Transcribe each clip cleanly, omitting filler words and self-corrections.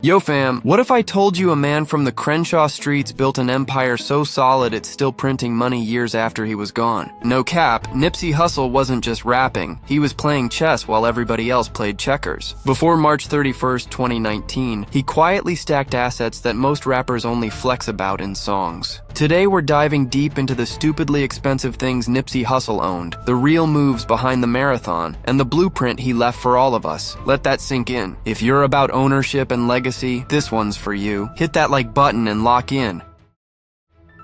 Yo fam, what if I told you a man from the Crenshaw streets built an empire so solid it's still printing money years after he was gone? No cap, Nipsey Hussle wasn't just rapping, he was playing chess while everybody else played checkers. Before March 31st, 2019, he quietly stacked assets that most rappers only flex about in songs. Today we're diving deep into the stupidly expensive things Nipsey Hussle owned, the real moves behind the marathon, and the blueprint he left for all of us. Let that sink in. If you're about ownership and legacy, this one's for you. Hit that like button and lock in.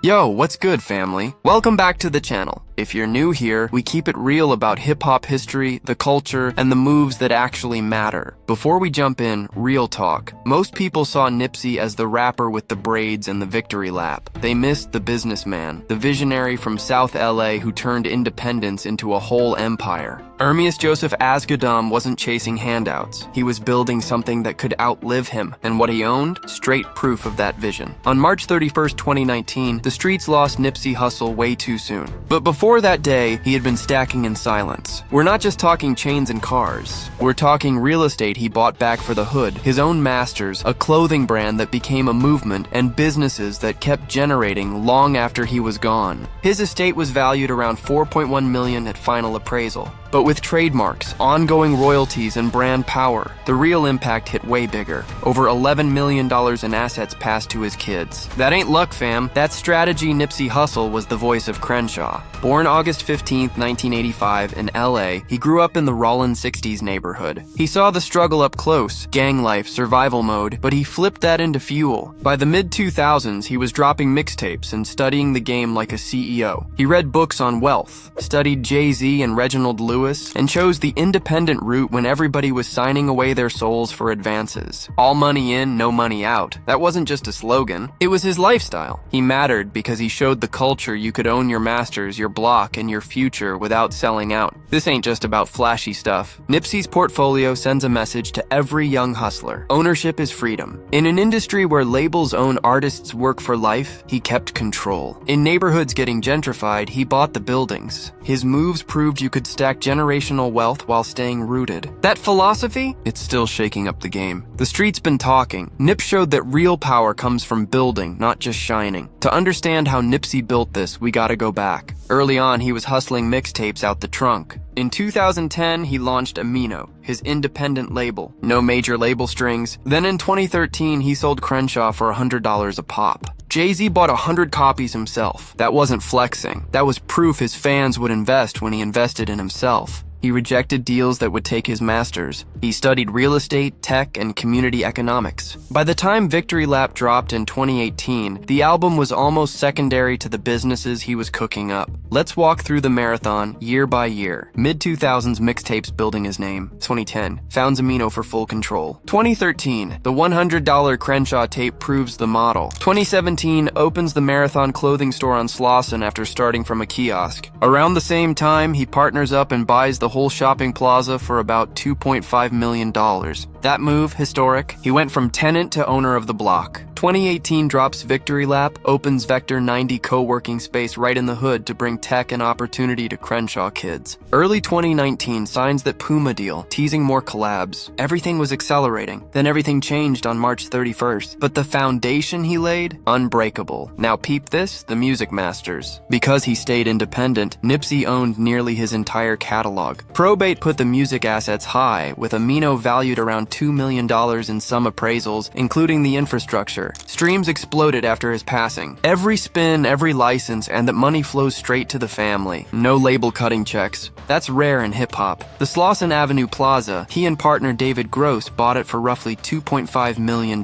Yo, what's good, family? Welcome back to the channel. If you're new here, we keep it real about hip-hop history, the culture, and the moves that actually matter. Before we jump in, real talk. Most people saw Nipsey as the rapper with the braids and the victory lap. They missed the businessman, the visionary from South LA who turned independence into a whole empire. Ermias Joseph Asghedom wasn't chasing handouts. He was building something that could outlive him, and what he owned? Straight proof of that vision. On March 31st, 2019, the streets lost Nipsey Hussle way too soon. But before that day, he had been stacking in silence. We're not just talking chains and cars. We're talking real estate he bought back for the hood, his own masters, a clothing brand that became a movement, and businesses that kept generating long after he was gone. His estate was valued around $4.1 million at final appraisal. But with trademarks, ongoing royalties, and brand power, the real impact hit way bigger. Over $11 million in assets passed to his kids. That ain't luck, fam. That's strategy. Nipsey Hussle was the voice of Crenshaw. Born August 15, 1985 in LA, he grew up in the Rollin 60s neighborhood. He saw the struggle up close, gang life, survival mode, but he flipped that into fuel. By the mid-2000s, he was dropping mixtapes and studying the game like a CEO. He read books on wealth, studied Jay-Z and Reginald Lewis, and chose the independent route when everybody was signing away their souls for advances. All money in, no money out. That wasn't just a slogan. It was his lifestyle. He mattered because he showed the culture you could own your masters, your block, and your future without selling out. This ain't just about flashy stuff. Nipsey's portfolio sends a message to every young hustler. Ownership is freedom. In an industry where labels own artists' work for life, he kept control. In neighborhoods getting gentrified, he bought the buildings. His moves proved you could stack generational wealth while staying rooted. That philosophy? It's still shaking up the game. The street's been talking. Nip showed that real power comes from building, not just shining. To understand how Nipsey built this, we gotta go back. Early on, he was hustling mixtapes out the trunk. In 2010, he launched Amino, his independent label. No major label strings. Then in 2013, he sold Crenshaw for $100 a pop. Jay-Z bought 100 copies himself. That wasn't flexing. That was proof his fans would invest when he invested in himself. He rejected deals that would take his masters. He studied real estate, tech, and community economics. By the time Victory Lap dropped in 2018, the album was almost secondary to the businesses he was cooking up. Let's walk through the marathon year by year. Mid-2000s mixtapes building his name. 2010, founds Amino for full control. 2013, the $100 Crenshaw tape proves the model. 2017, opens the Marathon clothing store on Slauson after starting from a kiosk. Around the same time, he partners up and buys the whole shopping plaza for about $2.5 million. That move, historic. He went from tenant to owner of the block. 2018 drops Victory Lap, opens Vector 90 co-working space right in the hood to bring tech and opportunity to Crenshaw kids. Early 2019 signs that Puma deal, teasing more collabs. Everything was accelerating. Then everything changed on March 31st. But the foundation he laid? Unbreakable. Now peep this, the music masters. Because he stayed independent, Nipsey owned nearly his entire catalog. Probate put the music assets high, with Amino valued around $2 million in some appraisals, including the infrastructure. Streams exploded after his passing. Every spin, every license, and that money flows straight to the family. No label cutting checks. That's rare in hip-hop. The Slauson Avenue Plaza, he and partner David Gross bought it for roughly $2.5 million.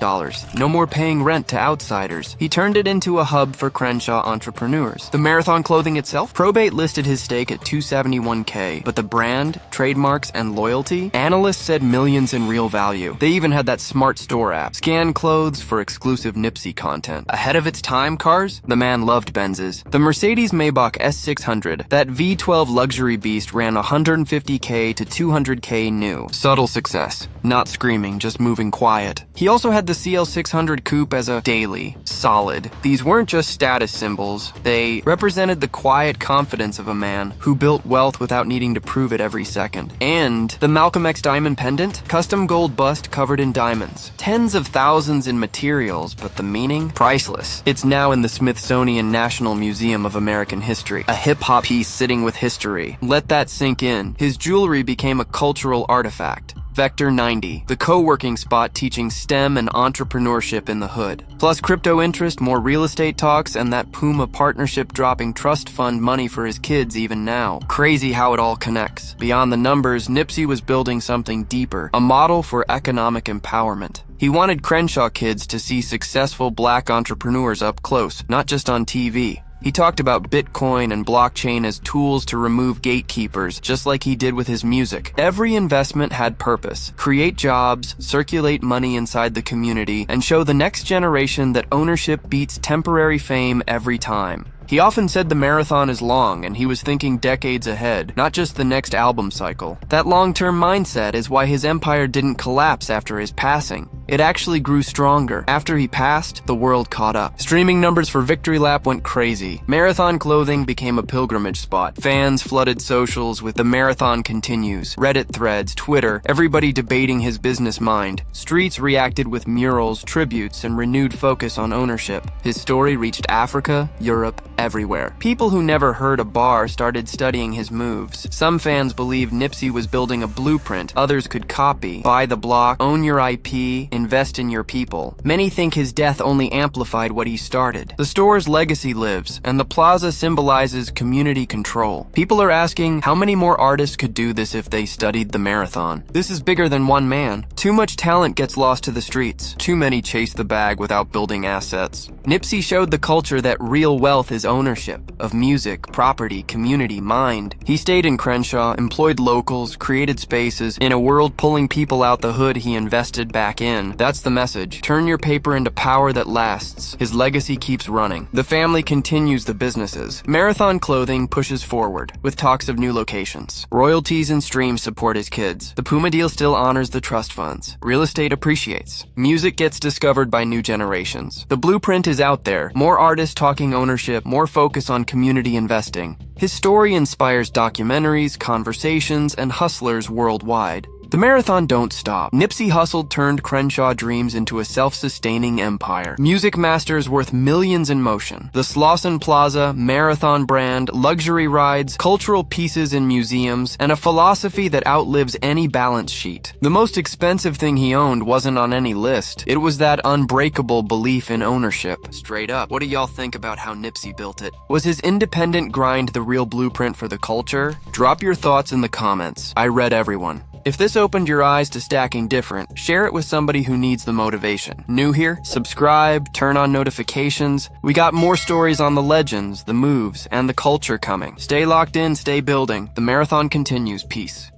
No more paying rent to outsiders. He turned it into a hub for Crenshaw entrepreneurs. The Marathon clothing itself? Probate listed his stake at $271K, but the brand, trademarks, and loyalty? Analysts said millions in real value. They even had that smart store app. Scan clothes for exclusive Nipsey content. Ahead of its time, cars? The man loved Benzes. The Mercedes-Maybach S600, that V12 luxury beast, ran $150K to $200K new. Subtle success. Not screaming, just moving quiet. He also had the CL600 coupe as a daily. Solid. These weren't just status symbols. They represented the quiet confidence of a man who built wealth without needing to prove it every second. And the Malcolm X diamond pendant? Custom gold gold bust covered in diamonds. Tens of thousands in materials, but the meaning? Priceless. It's now in the Smithsonian National Museum of American History. A hip-hop piece sitting with history. Let that sink in. His jewelry became a cultural artifact. Vector 90, the co-working spot teaching STEM and entrepreneurship in the hood. Plus crypto interest, more real estate talks, and that Puma partnership dropping trust fund money for his kids even now. Crazy how it all connects. Beyond the numbers, Nipsey was building something deeper, a model for economic empowerment. He wanted Crenshaw kids to see successful black entrepreneurs up close, not just on TV. He talked about Bitcoin and blockchain as tools to remove gatekeepers, just like he did with his music. Every investment had purpose: create jobs, circulate money inside the community, and show the next generation that ownership beats temporary fame every time. He often said the marathon is long, and he was thinking decades ahead, not just the next album cycle. That long-term mindset is why his empire didn't collapse after his passing. It actually grew stronger. After he passed, the world caught up. Streaming numbers for Victory Lap went crazy. Marathon clothing became a pilgrimage spot. Fans flooded socials with "The Marathon Continues," Reddit threads, Twitter, everybody debating his business mind. Streets reacted with murals, tributes, and renewed focus on ownership. His story reached Africa, Europe, everywhere. People who never heard a bar started studying his moves. Some fans believed Nipsey was building a blueprint others could copy. Buy the block, own your IP, invest in your people. Many think his death only amplified what he started. The store's legacy lives, and the plaza symbolizes community control. People are asking how many more artists could do this if they studied the marathon. This is bigger than one man. Too much talent gets lost to the streets. Too many chase the bag without building assets. Nipsey showed the culture that real wealth is ownership of music, property, community, mind. He stayed in Crenshaw, employed locals, created spaces. In a world pulling people out the hood, he invested back in. That's the message. Turn your paper into power that lasts. His legacy keeps running. The family continues the businesses. Marathon Clothing pushes forward, with talks of new locations. Royalties and streams support his kids. The Puma deal still honors the trust funds. Real estate appreciates. Music gets discovered by new generations. The blueprint is out there. More artists talking ownership, more focus on community investing. His story inspires documentaries, conversations, and hustlers worldwide. The marathon don't stop. Nipsey Hussle turned Crenshaw dreams into a self-sustaining empire. Music masters worth millions in motion. The Slauson Plaza, marathon brand, luxury rides, cultural pieces in museums, and a philosophy that outlives any balance sheet. The most expensive thing he owned wasn't on any list. It was that unbreakable belief in ownership. Straight up, what do y'all think about how Nipsey built it? Was his independent grind the real blueprint for the culture? Drop your thoughts in the comments. I read everyone. If this opened your eyes to stacking different, share it with somebody who needs the motivation. New here? Subscribe, turn on notifications. We got more stories on the legends, the moves, and the culture coming. Stay locked in, stay building. The marathon continues. Peace.